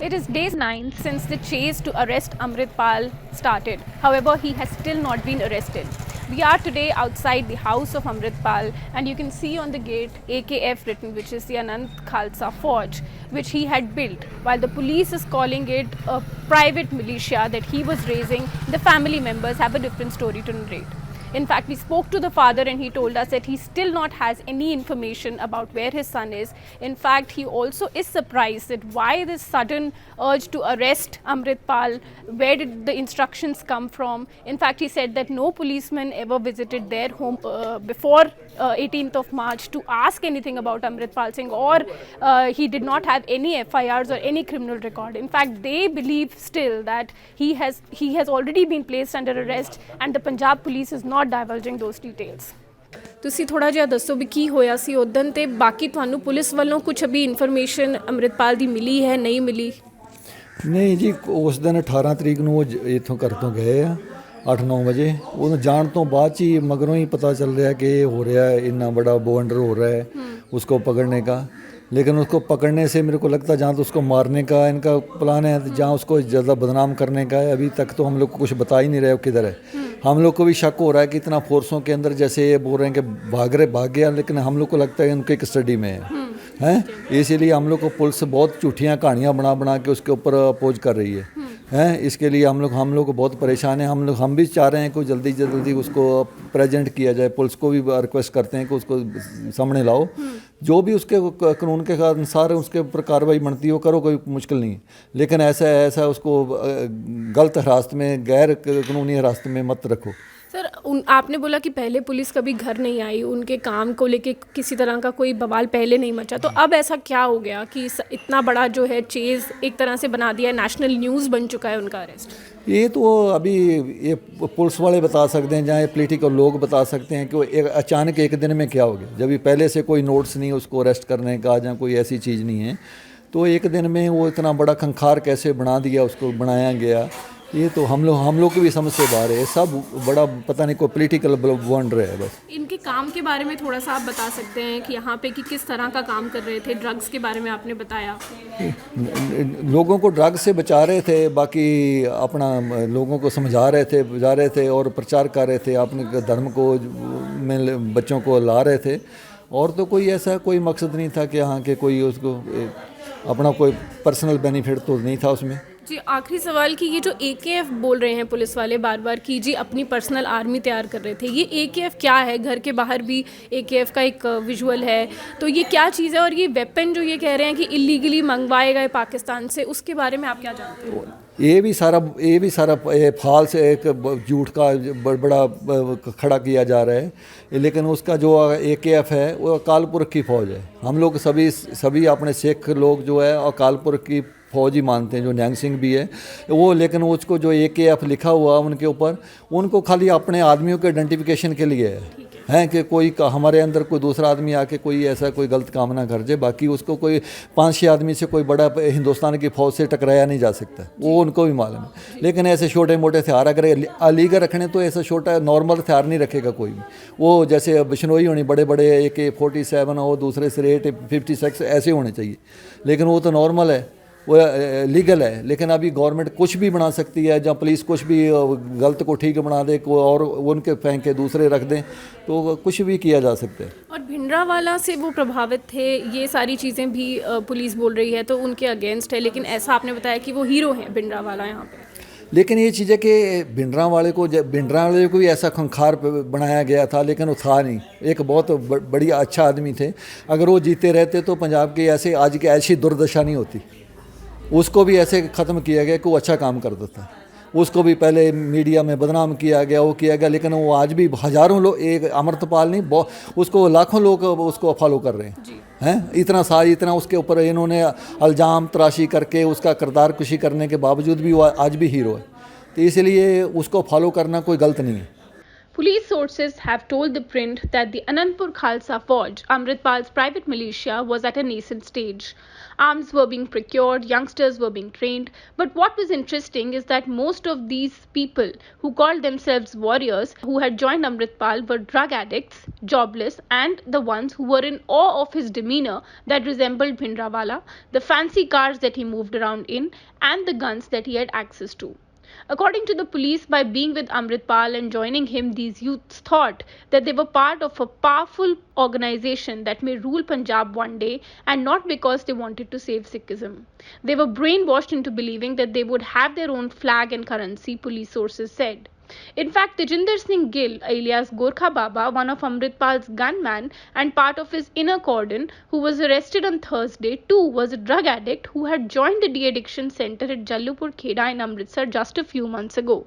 It is day 9 since the chase to arrest Amritpal started. However, he has still not been arrested. We are today outside the house of Amritpal, and you can see on the gate AKF written, which is the Anand Khalsa Forge, which he had built, while the police is calling it a private militia that he was raising. The family members have a different story to narrate. In fact, we spoke to the father and he told us that he still not has any information about where his son is. In fact, he also is surprised that why this sudden urge to arrest Amritpal, where did the instructions come from. In fact, he said that no policeman ever visited their home before 18th of March to ask anything about Amritpal Singh, or he did not have any FIRs or any criminal record. In fact, they believe still that he has already been placed under arrest and the Punjab police is not divulging those details. ਤੁਸੀਂ ਥੋੜਾ ਜਿਹਾ ਦੱਸੋ ਵੀ ਕੀ ਹੋਇਆ ਸੀ ਉਦੋਂ ਤੇ ਬਾਕੀ ਤੁਹਾਨੂੰ police ਵੱਲੋਂ ਕੁਝ ਅਭੀ ਇਨਫੋਰਮੇਸ਼ਨ ਅੰਮ੍ਰਿਤਪਾਲ ਦੀ ਮਿਲੀ ਹੈ ਨਹੀਂ ਮਿਲੀ? ਨਹੀਂ ਜੀ, ਉਸ ਦਿਨ 18 ਤਰੀਕ ਨੂੰ ਉਹ ਇੱਥੋਂ ਘਰ ਤੋਂ ਗਏ ਆ 8-9 ਵਜੇ। ਉਹਨੂੰ ਜਾਣ ਤੋਂ ਬਾਅਦ ਹੀ ਮਗਰੋਂ ਹੀ ਪਤਾ ਚੱਲ ਰਿਹਾ कि ये हो रहा है, इतना बड़ा बवंडर हो रहा है उसको पकड़ने का। लेकिन उसको पकड़ने से मेरे को लगता है जहाँ तो उसको मारने का इनका प्लान है, जहाँ उसको ज़्यादा बदनाम करने का है। अभी तक तो हम लोग को कुछ बता ही नहीं रहे हो किधर है। हम लोग को भी शक हो रहा है कि इतना फोर्सों के अंदर जैसे ये बोल रहे हैं कि भाग गया, लेकिन हम लोग को लगता है उनके कस्टडी में है। इसीलिए हम लोग को पुलिस बहुत झूठियाँ कहानियाँ बना के उसके ऊपर अपोज कर रही है। इसके लिए हम लोग को बहुत परेशान है। हम भी चाह रहे हैं कि जल्दी से जल्दी उसको प्रेजेंट किया जाए। पुलिस को भी रिक्वेस्ट करते हैं कि उसको सामने लाओ, जो भी उसके कानून के अनुसार उसके ऊपर कार्रवाई बनती हो करो, कोई मुश्किल नहीं। लेकिन ऐसा उसको गलत हिरासत में, गैर कानूनी हिरासत में मत रखो। सर, आपने बोला कि पहले पुलिस कभी घर नहीं आई, उनके काम को लेके किसी तरह का कोई बवाल पहले नहीं मचा, तो अब ऐसा क्या हो गया कि इतना बड़ा जो है चेज़ एक तरह से बना दिया, नेशनल न्यूज़ बन चुका है उनका अरेस्ट? ये तो अभी ये पुलिस वाले बता सकते हैं, जहाँ ये पॉलिटिकल लोग बता सकते हैं कि वो अचानक एक दिन में क्या हो गया। जब ये पहले से कोई नोट्स नहीं उसको अरेस्ट करने का, जहाँ कोई ऐसी चीज़ नहीं है, तो एक दिन में वो इतना बड़ा खंखार कैसे बना दिया, उसको बनाया गया। ये तो हम लोग की भी समझ से बाहर है। सब बड़ा पता नहीं कोई पॉलिटिकल वंडर है बस। इनके काम के बारे में थोड़ा सा आप बता सकते हैं कि यहाँ पे कि किस तरह का काम कर रहे थे? ड्रग्स के बारे में आपने बताया, लोगों को ड्रग्स से बचा रहे थे, बाकी अपना लोगों को समझा रहे थे और प्रचार कर रहे थे, अपने धर्म को में बच्चों को ला रहे थे। और तो कोई ऐसा कोई मकसद नहीं था कि यहाँ के कोई उसको अपना कोई पर्सनल बेनिफिट तो नहीं था उसमें। जी, आखिरी सवाल कि ये जो AKF बोल रहे हैं पुलिस वाले बार बार कि जी अपनी पर्सनल आर्मी तैयार कर रहे थे, ये AKF क्या है? घर के बाहर भी AKF का एक विजुअल है, तो ये क्या चीज़ है? और ये वेपन जो ये कह रहे हैं कि इलीगली मंगवाए गए पाकिस्तान से, उसके बारे में आप क्या जानते हो? ये भी सारा फाल से एक झूठ का बड़ा खड़ा किया जा रहा है। लेकिन उसका जो AKF है वो अकाल पुरख की फ़ौज है। हम लोग सभी अपने सिख लोग जो है अकाल पुरख की फ़ौज ही मानते हैं, जो न्यांग सिंह भी है वो। लेकिन उसको जो AKF लिखा हुआ उनके ऊपर, उनको खाली अपने आदमियों के आइडेंटिफिकेशन के लिए है कि कोई हमारे अंदर कोई दूसरा आदमी आके कोई ऐसा कोई गलत काम ना कर जाए। बाकी उसको कोई 5-6 आदमी से कोई बड़ा हिंदुस्तान की फ़ौज से टकराया नहीं जा सकता, वो उनको भी मालूम है। लेकिन ऐसे छोटे मोटे हथियार अगर अलीगर रखने तो ऐसा छोटा नॉर्मल हथियार नहीं रखेगा कोई भी। वो जैसे बिश्नोई होनी, बड़े बड़े AK-47 हो, दूसरे सिरे 56 ऐसे होने चाहिए। लेकिन वो तो नॉर्मल है, वो लीगल है। लेकिन अभी गवर्नमेंट कुछ भी बना सकती है, जहाँ पुलिस कुछ भी गलत को ठीक बना दे और उनके फेंक के दूसरे रख दें, तो कुछ भी किया जा सकता है। और भिंडरावाला से वो प्रभावित थे, ये सारी चीज़ें भी पुलिस बोल रही है, तो उनके अगेंस्ट है। लेकिन ऐसा आपने बताया कि वो हीरो हैं भिंडरावाला यहाँ पे। लेकिन ये चीज़ है कि भिंडरावाले को भी ऐसा खंखार बनाया गया था, लेकिन वो था नहीं। एक बहुत बढ़िया अच्छा आदमी थे। अगर वो जीते रहते तो पंजाब की ऐसे आज की ऐसी दुर्दशा नहीं होती। उसको भी ऐसे ख़त्म किया गया कि वो अच्छा काम कर देता। उसको भी पहले मीडिया में बदनाम किया गया, वो किया गया। लेकिन वो आज भी हज़ारों लोग, एक अमृतपाल नहीं, उसको लाखों लोग उसको फॉलो कर रहे हैं। इतना उसके ऊपर इन्होंने इल्ज़ाम तराशी करके उसका किरदार कुशी करने के बावजूद भी वो आज भी हीरो है। तो इसलिए उसको फॉलो करना कोई गलत नहीं है। Police sources have told ThePrint that the Anandpur Khalsa Forge, Amritpal's private militia, was at a nascent stage. Arms were being procured, youngsters were being trained. But what was interesting is that most of these people who called themselves warriors, who had joined Amritpal, were drug addicts, jobless, and the ones who were in awe of his demeanor that resembled Bhindranwala, the fancy cars that he moved around in, and the guns that he had access to. According to the police, by being with Amritpal and joining him, these youths thought that they were part of a powerful organization that may rule Punjab one day, and not because they wanted to save Sikhism. They were brainwashed into believing that they would have their own flag and currency, police sources said. In fact, Tejinder Singh Gill, alias Gorkha Baba, one of Amritpal's gunmen and part of his inner cordon, who was arrested on Thursday, too was a drug addict who had joined the de-addiction centre at Jallupur Khera in Amritsar just a few months ago.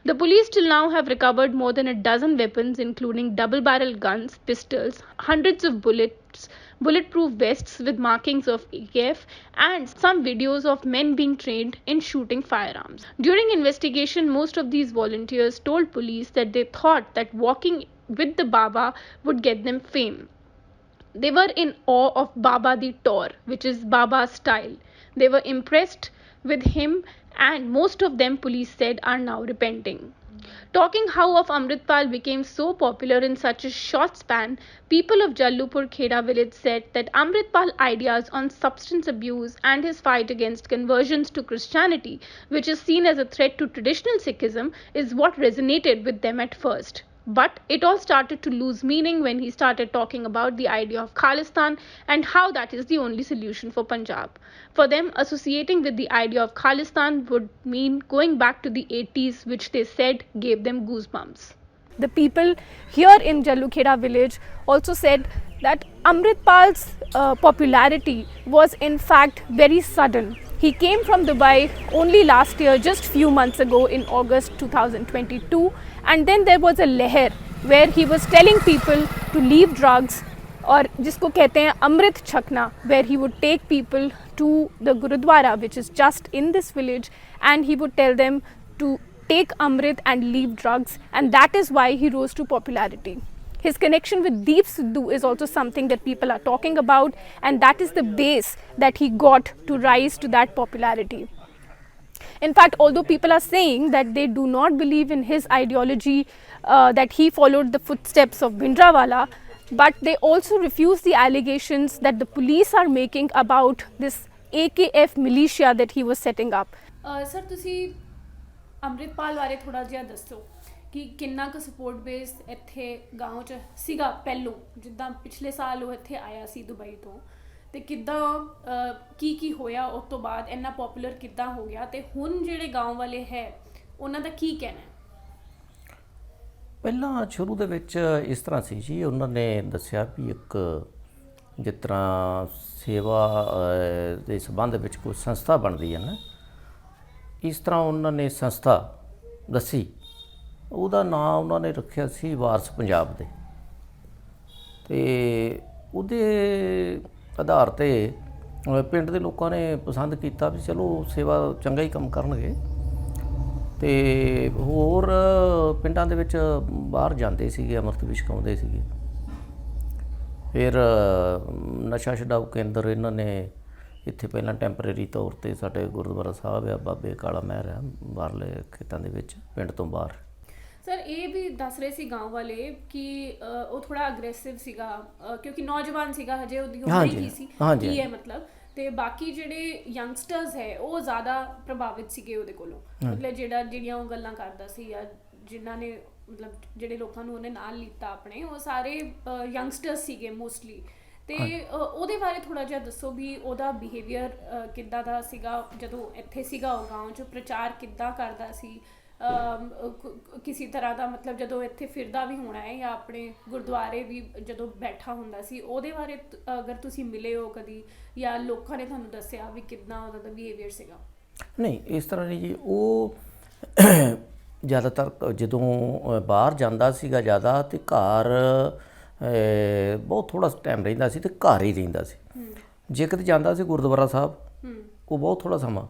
The police till now have recovered more than a dozen weapons, including double-barrel guns, pistols, hundreds of bullets, bulletproof vests with markings of AKF, and some videos of men being trained in shooting firearms. During investigation, most of these volunteers told police that they thought that walking with the Baba would get them fame. They were in awe of Baba the Taur, which is Baba's style. They were impressed with him, and most of them, police said, are now repenting. Talking how of Amritpal became so popular in such a short span, people of Jallupur Khera village said that Amritpal ideas on substance abuse and his fight against conversions to Christianity, which is seen as a threat to traditional Sikhism, is what resonated with them at first. But it all started to lose meaning when he started talking about the idea of Khalistan and how that is the only solution for Punjab. For them, associating with the idea of Khalistan would mean going back to the 80s, which they said gave them goosebumps. The people here in Jallupur village also said that Amritpal's popularity was in fact very sudden. He came from Dubai only last year, just few months ago in August 2022, and then there was a leher where he was telling people to leave drugs, or जिसको कहते हैं अमृत छकना, where he would take people to the Gurudwara, which is just in this village, and he would tell them to take Amrit and leave drugs, and that is why he rose to popularity. His connection with Deep Sidhu is also something that people are talking about, and that is the base that he got to rise to that popularity. In fact, although people are saying that they do not believe in his ideology, that he followed the footsteps of Bhindranwala, but they also refuse the allegations that the police are making about this AKF militia that he was setting up. Sir, ਤੁਸੀਂ ਅੰਮ੍ਰਿਤਪਾਲ ਬਾਰੇ ਥੋੜਾ ਜਿਹਾ ਦੱਸੋ ਕਿ ਕਿੰਨਾ ਕੁ support base ਇੱਥੇ ਗਾਉਂ 'ਚ ਸੀਗਾ ਪਹਿਲੋਂ, ਜਿੱਦਾਂ ਪਿਛਲੇ ਸਾਲ ਉਹ ਇੱਥੇ ਆਇਆ ਸੀ ਦੁਬਈ ਤੋਂ, ਤੇ ਕਿੱਦਾਂ ਕੀ ਹੋਇਆ ਉਸ ਤੋਂ ਬਾਅਦ ਇੰਨਾ ਪੋਪੂਲਰ ਕਿੱਦਾਂ ਹੋ ਗਿਆ, ਤੇ ਹੁਣ ਜਿਹੜੇ ਗਾਉਂ ਵਾਲੇ ਹੈ ਉਹਨਾਂ ਦਾ ਕੀ ਕਹਿਣਾ ਹੈ? ਪਹਿਲਾਂ ਸ਼ੁਰੂ ਦੇ ਵਿੱਚ ਇਸ ਤਰ੍ਹਾਂ ਸੀ ਜੀ, ਉਹਨਾਂ ਨੇ ਦੱਸਿਆ ਵੀ ਇੱਕ ਜਿਸ ਤਰ੍ਹਾਂ ਸੇਵਾ ਦੇ ਸੰਬੰਧ ਵਿੱਚ ਕੋਈ ਸੰਸਥਾ ਬਣਦੀ ਹੈ ਨਾ, ਇਸ ਤਰ੍ਹਾਂ ਉਹਨਾਂ ਨੇ ਸੰਸਥਾ ਦੱਸੀ, ਉਹਦਾ ਨਾਂ ਉਹਨਾਂ ਨੇ ਰੱਖਿਆ ਸੀ ਵਾਰਸ ਪੰਜਾਬ ਦੇ, ਅਤੇ ਉਹਦੇ ਆਧਾਰ 'ਤੇ ਪਿੰਡ ਦੇ ਲੋਕਾਂ ਨੇ ਪਸੰਦ ਕੀਤਾ ਵੀ ਚਲੋ ਸੇਵਾ ਚੰਗਾ ਹੀ ਕੰਮ ਕਰਨਗੇ, ਅਤੇ ਹੋਰ ਪਿੰਡਾਂ ਦੇ ਵਿੱਚ ਬਾਹਰ ਜਾਂਦੇ ਸੀਗੇ, ਅੰਮ੍ਰਿਤ ਵੀ ਛਕਾਉਂਦੇ ਸੀਗੇ। ਫਿਰ ਨਸ਼ਾ ਛਡਾਊ ਕੇਂਦਰ ਇਹਨਾਂ ਨੇ ਇੱਥੇ ਪਹਿਲਾਂ ਟੈਂਪਰੇਰੀ ਤੌਰ 'ਤੇ ਸਾਡੇ ਗੁਰਦੁਆਰਾ ਸਾਹਿਬ ਆ, ਬਾਬੇ ਕਾਲਾ ਮਹਿਰ ਆ, ਬਾਹਰਲੇ ਖੇਤਾਂ ਦੇ ਵਿੱਚ ਪਿੰਡ ਤੋਂ ਬਾਹਰ। ਸਰ ਇਹ ਵੀ ਦੱਸ ਰਹੇ ਸੀ ਗਾਂਵ ਵਾਲੇ ਕਿ ਉਹ ਥੋੜਾ ਅਗਰੈਸਿਵ ਸੀਗਾ, ਕਿਉਂਕਿ ਨੌਜਵਾਨ ਸੀਗਾ ਹਜੇ, ਉਹਦੀ ਉਮਰ ਹੀ ਸੀ ਕੀ ਹੈ ਮਤਲਬ, ਤੇ ਬਾਕੀ ਜਿਹੜੇ ਯੰਗਸਟਰਸ ਹੈ ਉਹ ਜ਼ਿਆਦਾ ਪ੍ਰਭਾਵਿਤ ਸੀਗੇ ਉਹਦੇ ਕੋਲੋਂ, ਮਤਲਬ ਜਿਹੜੀਆਂ ਉਹ ਗੱਲਾਂ ਕਰਦਾ ਸੀ ਜਾਂ ਜਿਨ੍ਹਾਂ ਨੇ ਮਤਲਬ ਜਿਹੜੇ ਲੋਕਾਂ ਨੂੰ ਉਹਨੇ ਨਾਲ ਲਿੱਤਾ ਆਪਣੇ, ਉਹ ਸਾਰੇ ਯੰਗਸਟਰਸ ਸੀਗੇ ਮੋਸਟਲੀ। ਤੇ ਉਹਦੇ ਬਾਰੇ ਥੋੜਾ ਜਿਹਾ ਦੱਸੋ ਵੀ ਉਹਦਾ ਬਿਹੇਵੀਅਰ ਕਿੱਦਾਂ ਦਾ ਸੀਗਾ ਜਦੋਂ ਇੱਥੇ ਸੀਗਾ, ਉਹ ਗਾਂਵ 'ਚ ਪ੍ਰਚਾਰ ਕਿੱਦਾਂ ਕਰਦਾ ਸੀ, ਕਿਸੇ ਤਰ੍ਹਾਂ ਦਾ ਮਤਲਬ ਜਦੋਂ ਇੱਥੇ ਫਿਰਦਾ ਵੀ ਹੋਣਾ ਹੈ ਜਾਂ ਆਪਣੇ ਗੁਰਦੁਆਰੇ ਵੀ ਜਦੋਂ ਬੈਠਾ ਹੁੰਦਾ ਸੀ, ਉਹਦੇ ਬਾਰੇ ਅਗਰ ਤੁਸੀਂ ਮਿਲੇ ਹੋ ਕਦੀ ਜਾਂ ਲੋਕਾਂ ਨੇ ਤੁਹਾਨੂੰ ਦੱਸਿਆ ਵੀ ਕਿੱਦਾਂ ਉਹਦਾ ਦਾ ਬਿਹੇਵੀਅਰ ਸੀਗਾ? ਨਹੀਂ, ਇਸ ਤਰ੍ਹਾਂ ਨਹੀਂ ਜੀ, ਉਹ ਜ਼ਿਆਦਾਤਰ ਜਦੋਂ ਬਾਹਰ ਜਾਂਦਾ ਸੀਗਾ ਜ਼ਿਆਦਾ, ਅਤੇ ਘਰ ਬਹੁਤ ਥੋੜ੍ਹਾ ਟਾਈਮ ਰਹਿੰਦਾ ਸੀ, ਅਤੇ ਘਰ ਹੀ ਰਹਿੰਦਾ ਸੀ। ਜੇ ਕਿਤੇ ਜਾਂਦਾ ਸੀ ਗੁਰਦੁਆਰਾ ਸਾਹਿਬ, ਉਹ ਬਹੁਤ ਥੋੜ੍ਹਾ ਸਮਾਂ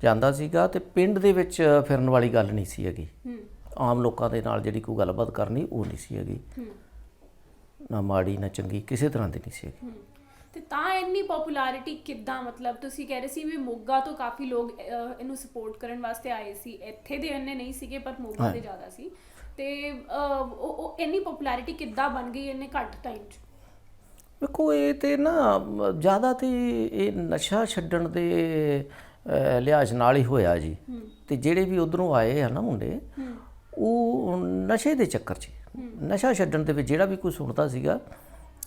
ਜਾਂਦਾ ਸੀਗਾ, ਅਤੇ ਪਿੰਡ ਦੇ ਵਿੱਚ ਫਿਰਨ ਵਾਲੀ ਗੱਲ ਨਹੀਂ ਸੀ ਹੈਗੀ, ਆਮ ਲੋਕਾਂ ਦੇ ਨਾਲ ਜਿਹੜੀ ਕੋਈ ਗੱਲਬਾਤ ਕਰਨੀ ਉਹ ਨਹੀਂ ਸੀ ਹੈਗੀ, ਨਾ ਮਾੜੀ ਨਾ ਚੰਗੀ, ਕਿਸੇ ਤਰ੍ਹਾਂ ਦੀ ਨਹੀਂ ਸੀ ਹੈਗੀ। ਤੇ ਤਾਂ ਇੰਨੀ ਪਪੂਲੈਰਿਟੀ ਕਿੱਦਾਂ, ਮਤਲਬ ਤੁਸੀਂ ਕਹਿ ਰਹੇ ਸੀ ਵੀ ਮੋਗਾ ਤੋਂ ਕਾਫੀ ਲੋਕ ਇਹਨੂੰ ਸਪੋਰਟ ਕਰਨ ਵਾਸਤੇ ਆਏ ਸੀ, ਇੱਥੇ ਦੇ ਇੰਨੇ ਨਹੀਂ ਸੀਗੇ ਪਰ ਮੋਗਾ ਦੇ ਜ਼ਿਆਦਾ ਸੀ, ਤੇ ਉਹ ਇੰਨੀ ਪਪੂਲੈਰਿਟੀ ਕਿੱਦਾਂ ਬਣ ਗਈ ਇੰਨੇ ਘੱਟ ਟਾਈਮ 'ਚ? ਵੇਖੋ ਇਹ ਤੇ ਨਾ ਜ਼ਿਆਦਾ ਤੇ ਇਹ ਨਸ਼ਾ ਛੱਡਣ ਦੇ ਲਿਹਾਜ਼ ਨਾਲ ਹੀ ਹੋਇਆ ਜੀ। ਤੇ ਜਿਹੜੇ ਵੀ ਉਧਰੋਂ ਆਏ ਆ ਨਾ ਮੁੰਡੇ, ਉਹ ਨਸ਼ੇ ਦੇ ਚੱਕਰ 'ਚ, ਨਸ਼ਾ ਛੱਡਣ ਦੇ ਵਿੱਚ ਜਿਹੜਾ ਵੀ ਕੋਈ ਸੁਣਦਾ ਸੀਗਾ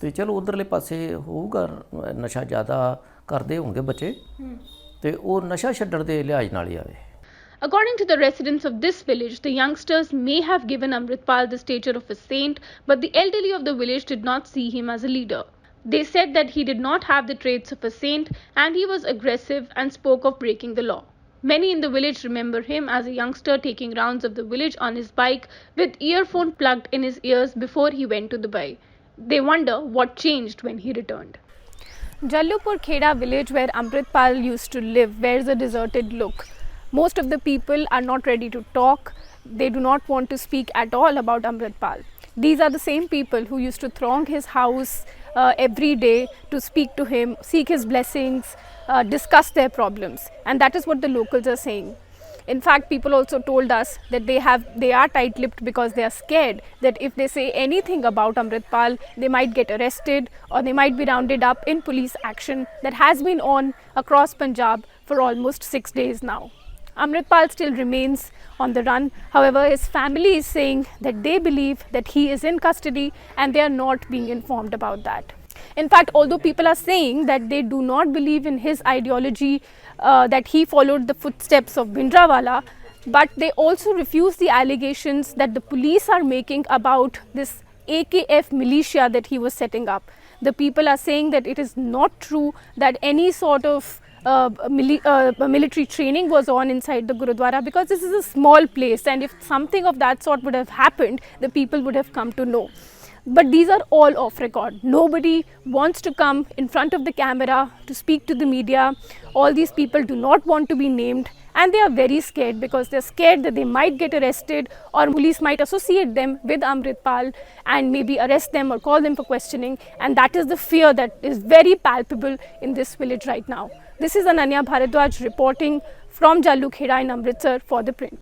ਤੇ ਚਲੋ ਉਧਰਲੇ ਪਾਸੇ ਹੋਊਗਾ, ਨਸ਼ਾ ਜ਼ਿਆਦਾ ਕਰਦੇ ਹੋਣਗੇ ਬੱਚੇ, ਤੇ ਉਹ ਨਸ਼ਾ ਛੱਡਣ ਦੇ ਲਿਹਾਜ਼ ਨਾਲ ਹੀ ਆਵੇ। According to the residents of this village, the youngsters may have given Amritpal the stature of a saint, but the elderly of the village did not see him as a leader. They said that he did not have the traits of a saint and he was aggressive and spoke of breaking the law. Many in the village remember him as a youngster taking rounds of the village on his bike with earphone plugged in his ears before he went to Dubai. They wonder what changed when he returned. Jallupur Khera village, where Amritpal used to live, bears a deserted look. Most of the people are not ready to talk. They do not want to speak at all about Amritpal. These are the same people who used to throng his house every day to speak to him, seek his blessings, discuss their problems. And that is what the locals are saying. In fact, people also told us that they are tight-lipped because they are scared that if they say anything about Amritpal, they might get arrested or they might be rounded up in police action that has been on across Punjab for almost 6 days now. Amritpal still remains on the run. However, his family is saying that they believe that he is in custody and they are not being informed about that. In fact, although people are saying that they do not believe in his ideology, that he followed the footsteps of Bhindranwala, but they also refuse the allegations that the police are making about this AKF militia that he was setting up. The people are saying that it is not true that any sort of military training was on inside the Gurudwara, because this is a small place and if something of that sort would have happened, the people would have come to know. But these are all off record. Nobody wants to come in front of the camera to speak to the media. All these people do not want to be named and they are very scared because they are scared that they might get arrested or police might associate them with Amritpal and maybe arrest them or call them for questioning, and that is the fear that is very palpable in this village right now. This is Ananya Bhardwaj reporting from Jallupur Khera in Amritsar for ThePrint.